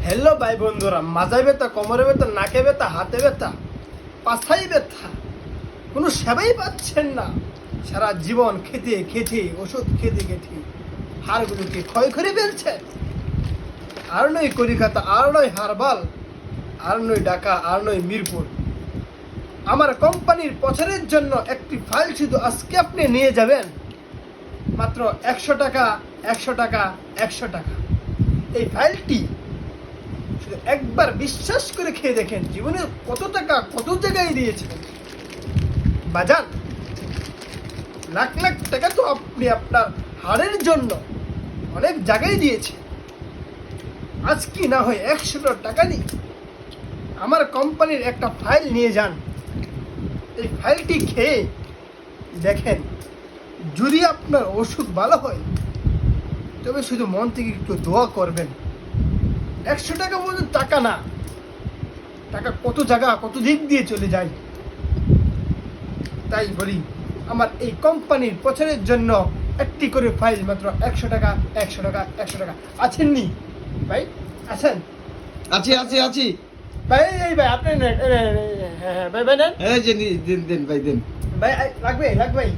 Hello ভাই বন্ধুরা, মাজায় ব্যথা, কোমরে ব্যথা, নাকে ব্যথা, হাতে ব্যথা, পাছাই ব্যথা, কোনো সেবাই পাচ্ছেন না। সারা জীবন খেতে খেতে ওষুধ খেতে খেতে হাড়গুলোকে ক্ষয় করে ফেলছে। আর নয় কলিকাতা, আর নয় হারবাল, আর নয় ঢাকা, আর নয় মিরপুর। আমার কোম্পানির প্রচারের জন্য একটি ফাইল শুধু আজকে আপনি নিয়ে যাবেন মাত্র 100 টাকা, 100 টাকা, 100 টাকা। এই ফাইলটি শুধু একবার বিশ্বাস করে খেয়ে দেখেন, জীবনে কত টাকা কত জায়গায় দিয়েছিলেন বাজান। লাখ লাখ টাকা তো আপনি আপনার হাড়ের জন্য অনেক জায়গায় দিয়েছেন। আজ কি না হয় 100 টাকা নিয়ে আমার কোম্পানির একটা ফাইল নিয়ে যান। এই ফাইলটি খেয়ে দেখেন, যদি আপনার ওষুধ ভালো হয় তবে শুধু মন থেকে একটু দোয়া করবেন। 100 টাকা বলতে টাকা না, টাকা কত জায়গা কত দিক দিয়ে চলে যায়। তাই বলি, আমার এই কোম্পানির প্রচারের জন্য একটি করে ফাইল মাত্র 100 টাকা, 100 টাকা, 100 টাকা। আছেন নি ভাই? আছেন? আছি আছি আছি ভাই এই ভাই আপনি নেন। হ্যাঁ ভাই ভাই নেন এই যে দেন দেন ভাই দেন ভাই। লাগবে লাগবে ভাই।